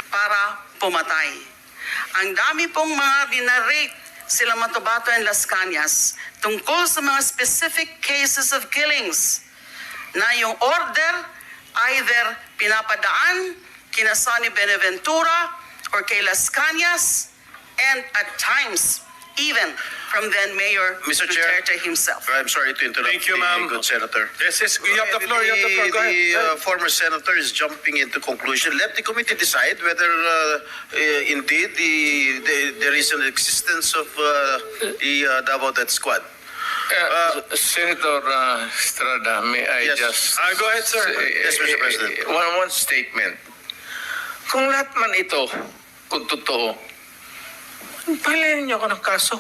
para pumatay. Ang dami pong mga dinarate sila Matabato and Las Cañas tungkol sa mga specific cases of killings na yung order either pinapadaan kina Sonny Benaventura or kay Las Cañas, and at times even from then Mayor Mr. Chair. Duterte himself. I'm sorry to interrupt. Thank you, ma'am. Good Senator. Yes, you have the floor, you have the floor. Go ahead. The former senator is jumping into conclusion. Let the committee decide whether indeed there is an existence of the Davao Death Squad. Senator Estrada, may I Yes. just... Go ahead, sir. Yes, Mr. President. One statement. Kung lahat man ito, kung totoo, palayan niyo ako ng kaso.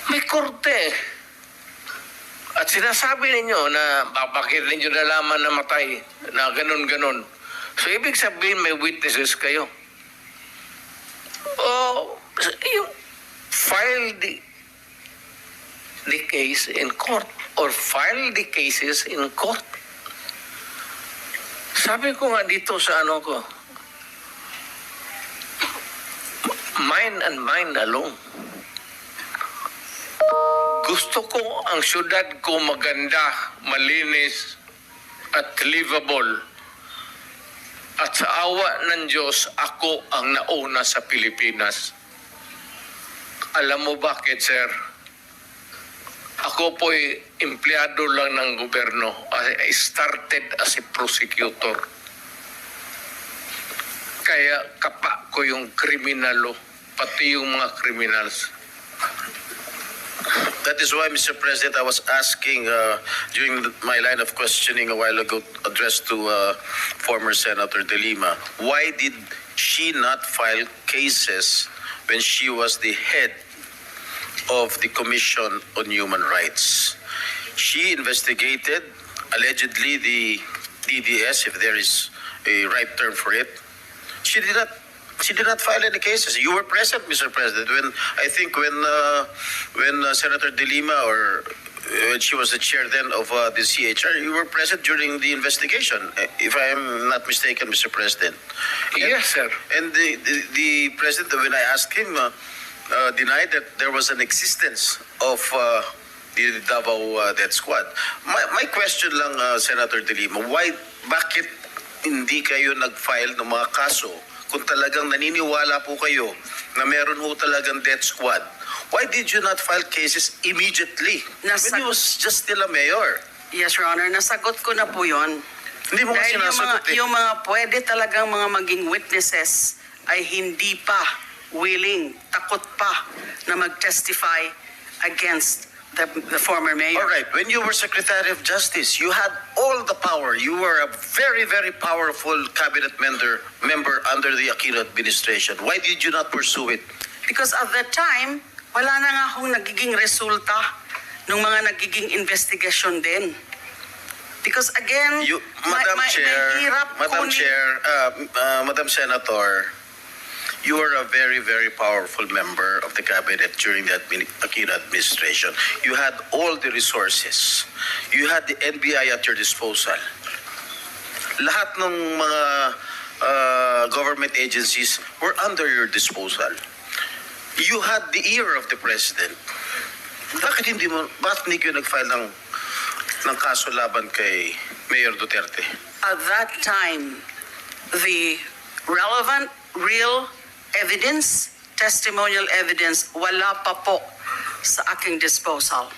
May korte. At sinasabi ninyo na bakit ninyo nalaman na matay, na ganun-ganun. So, ibig sabihin may witnesses kayo. O, yung file the case in court or file the cases in court. Sabi ko nga dito sa ano ko, mine and mine alone. Gusto ko ang syudad ko maganda, malinis, at livable. At sa awa ng Diyos, ako ang nauna sa Pilipinas. Alam mo bakit, sir? Ako po'y empleyado lang ng gobyerno. I started as a prosecutor. Kaya kapa ko yung kriminalo, pati yung mga criminals. That is why, Mr. President, I was asking during my line of questioning a while ago, addressed to former Senator De Lima, why did she not file cases when she was the head of the Commission on Human Rights? She investigated, allegedly, the DDS, if there is a right term for it. She did not file any cases. You were present, Mr. President, when Senator De Lima, or when she was the chair then of the CHR, you were present during the investigation, if I am not mistaken, Mr. President. Yes, sir. And the president, when I asked him, denied that there was an existence of the Davao Death Squad. My question lang, Senator De Lima, bakit hindi kayo nag-file ng mga kaso kung talagang naniniwala po kayo na meron ho talagang death squad? Why did you not file cases immediately when he was just still a mayor? Yes, Your Honor, nasagot ko na po yun. Hindi mo kasi Dahil nasagot yung mga pwede talagang mga maging witnesses ay hindi pa willing, takot pa na mag-testify against the former mayor. All right, when you were Secretary of Justice, you had all the power. You were a very, very powerful cabinet member under the Aquino administration. Why did you not pursue it? Because at that time, wala na nga akong nagiging resulta ng mga nagiging investigation din. Because again, Madam Senator, you were a very, very powerful member of the cabinet during the Aquino administration. You had all the resources. You had the NBI at your disposal. Lahat ng mga government agencies were under your disposal. You had the ear of the president. Bakit hindi kayo nag-file ng kaso laban kay Mayor Duterte? at that time, the relevant, real evidence, testimonial evidence, wala pa po sa aking disposal.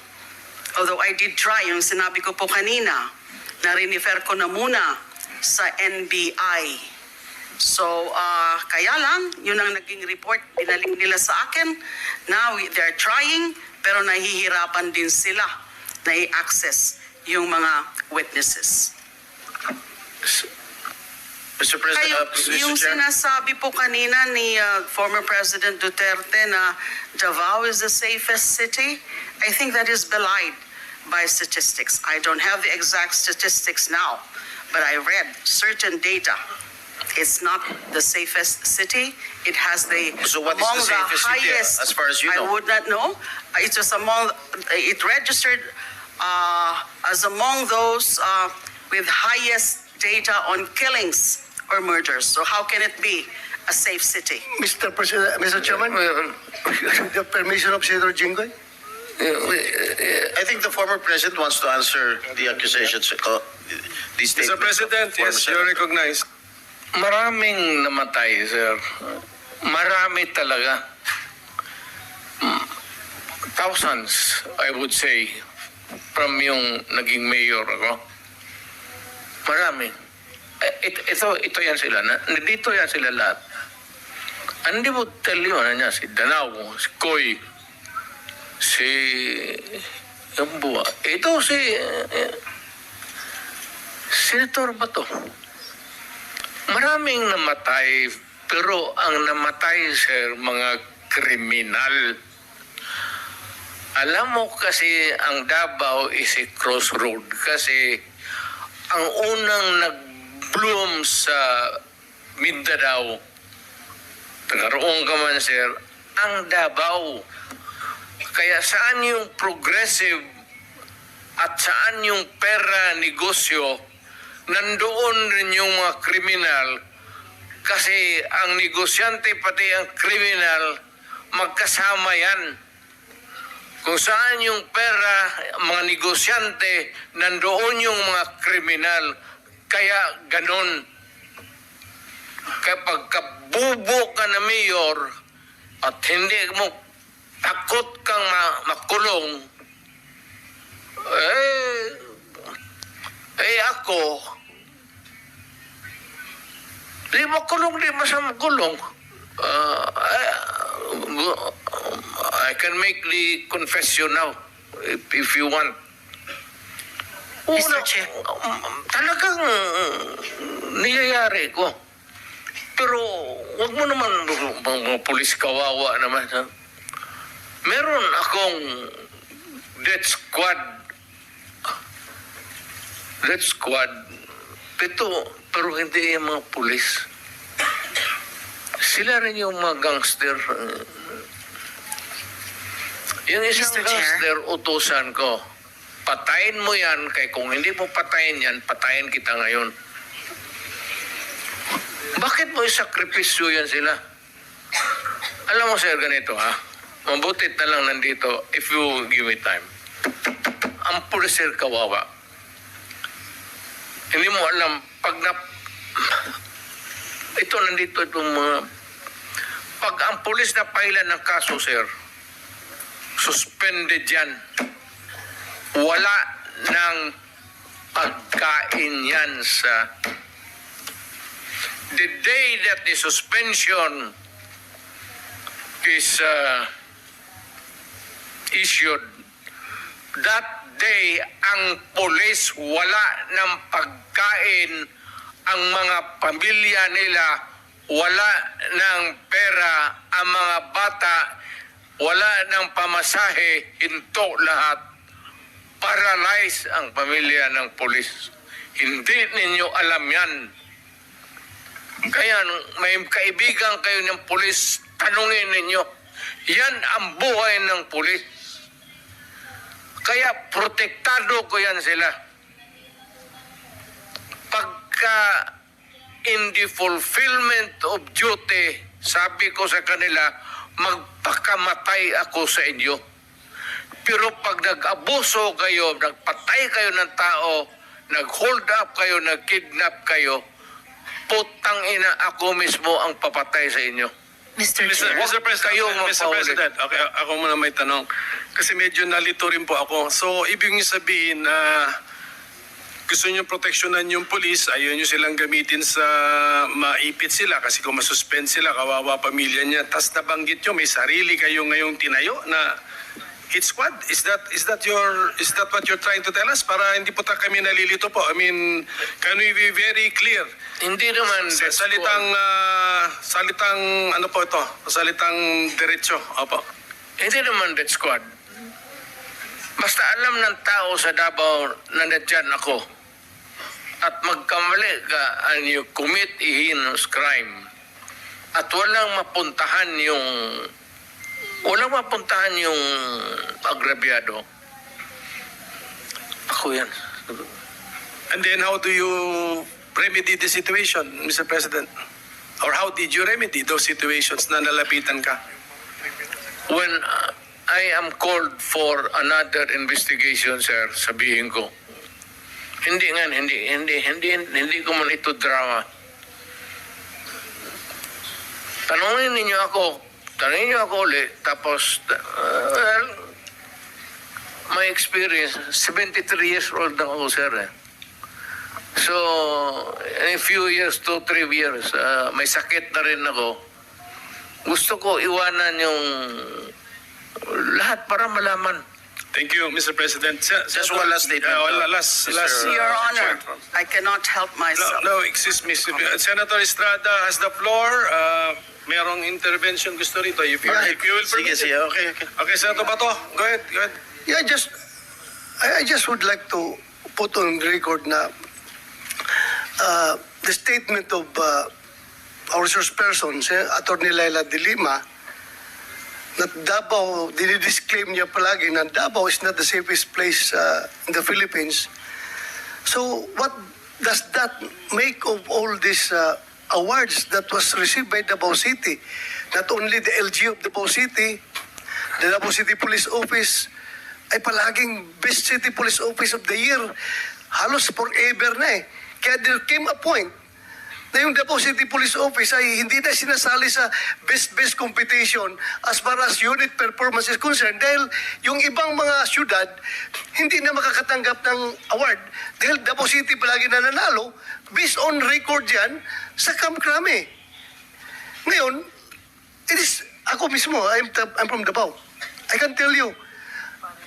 Although I did try, yung sinabi ko po kanina, na rinifer ko na muna sa NBI. So, kaya lang, yun ang naging report, binalik nila sa akin. Now, they're trying, pero nahihirapan din sila na i-access yung mga witnesses. Mr. President, Kayo, yung Mr. Chair. sinasabi po kanina ni former President Duterte na Davao is the safest city, I think that is belied by statistics. I don't have the exact statistics now, but I read certain data. It's not the safest city. It has So what is among the safest city, highest, as far as you know? I would not know. It was it registered as among those with highest data on killings or murders. So how can it be a safe city? Mr. President, Mr. Chairman, with the permission of Senator Jinggoy? I think the former president wants to answer the accusations. These Mr. statements. President, of former yes, you're senator. recognized. Maraming namatay, sir. Marami talaga. Thousands, I would say, from yung naging mayor ako. Marami. Ito yan sila. Dito yan sila lahat. Hindi mo tell you, niya, si Danao, si Koy, si yung buwa. Ito si Senator Bato. Maraming namatay, pero ang namatay, sir, mga kriminal. Alam mo kasi ang Davao is a crossroad kasi ang unang nag-bloom sa Mindanao, tagaroon ka man, sir, ang Davao. Kaya saan yung progressive at saan yung pera negosyo, nandoon rin yung mga kriminal kasi ang negosyante pati ang kriminal magkasama yan. Kung saan yung pera, mga negosyante, nandoon yung mga kriminal. Kaya ganon. Kapag kabubo ka na mayor at hindi mo takot kang makulong, ako, di makulong, di makulong. I can make the confession now if you want. Mr. Chair. Talagang niyayari ko. Pero wag mo naman mga pulis kawawa naman. Ha? Meron akong death squad. Pero hindi yung mga pulis. Sila rin yung mga gangster. Yung isang Mr. Chair. gangster, utusan ko. Patayin mo yan, kaya kung hindi mo patayin yan, patayin kita ngayon. Bakit mo isakripisyo yan sila? Alam mo, sir, ganito, ha? Mabutit na lang nandito if you give me time. Ang pulis, sir, kawawa. Hindi mo alam, pag ito, nandito itong mga... Pag ang pulis na pailan ng kaso, sir, suspended yan. Wala ng pagkain yan sa... The day that the suspension is issued, that day ang pulis wala ng pagkain, ang mga pamilya nila wala ng pera, ang mga bata wala ng pamasahe, hinto lahat. Paralyze ang pamilya ng pulis. Hindi ninyo alam yan. Kaya may kaibigan kayo ng pulis, tanungin ninyo. Yan ang buhay ng pulis. Kaya protektado ko yan sila. Pagka in the fulfillment of duty, sabi ko sa kanila, magpakamatay ako sa inyo. Pero pag nag-abuso kayo, nagpatay kayo ng tao, nag-hold up kayo, nag-kidnap kayo, putang ina, ako mismo ang papatay sa inyo. Mr. Chair. Mr. President, Kayo Mr. mapaulit. President, okay, ako muna may tanong. Kasi medyo nalito rin po ako. So, ibig niyo sabihin na gusto niyo proteksyonan yung polis, ayaw niyo silang gamitin sa maipit sila kasi kung masuspend sila, kawawa pamilya niya. Tapos nabanggit niyo, may sarili kayo ngayong tinayo na hit squad. Is that what you're trying to tell us? Para hindi po kami nalilito po. I mean, can we be very clear? Hindi naman Sa salitang ano po ito? Salitang diretso. Opo. Hindi naman death squad. Basta alam ng tao sa Davao na nandyan ako at magkamali ka and you commit a heinous crime at walang mapuntahan yung agrabyado. Ako yan. And then how do you remedy the situation, Mr. President? Or how did you remedy those situations na nalapitan ka? When I am called for another investigation, sir, sabihin ko, hindi ko man ito drama. Tanungin niyo ako ulit, tapos, well, my experience, 73 years old na ako, sir. So, in a few years, 2-3 years, may sakit na rin ako. Gusto ko iwanan yung lahat para malaman. Thank you, Mr. President. Just one last statement. Last, Your Honor, I cannot help myself. No, excuse me. Senator Estrada has the floor. Merong intervention gusto rito. If you will Sige, permit sige. it. Okay. Okay, Senator Bato, go ahead. Yeah, I just would like to put on record na the statement of our resource person, Attorney Laila de Lima, that Davao, dinidisclaim niya palagi na Davao is not the safest place in the Philippines. So what does that make of all these awards that was received by Davao City? Not only the LG of Davao City, the Davao City Police Office ay palaging Best City Police Office of the Year. Halos forever na eh. Kaya there came a point na yung Davao City Police Office ay hindi na sinasali sa best competition as far as unit performance is concerned dahil yung ibang mga syudad hindi na makakatanggap ng award dahil Davao City palagi na nanalo based on record yan sa Camp Crame. Ngayon, ako mismo, I'm from Davao. I can tell you,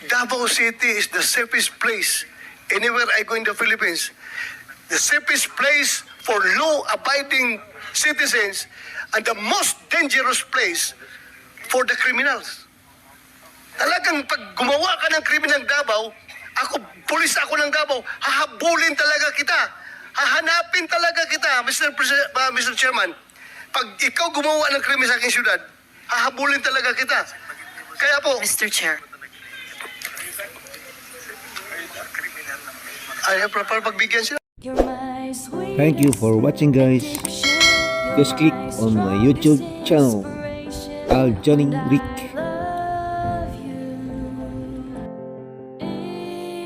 Davao City is the safest place anywhere I go in the Philippines. The safest place for law-abiding citizens and the most dangerous place for the criminals. Talagang pag gumawa ka ng krimen ng Davao, pulis ako ng Davao, hahabulin talaga kita. Hahanapin talaga kita, Mr. Chairman. Pag ikaw gumawa ng krimen sa aking syudad, hahabulin talaga kita. Kaya po, Mr. Chair. ay para pagbigyan sila. Thank you for watching, guys. Just click on my YouTube channel, Al Johnny Rick.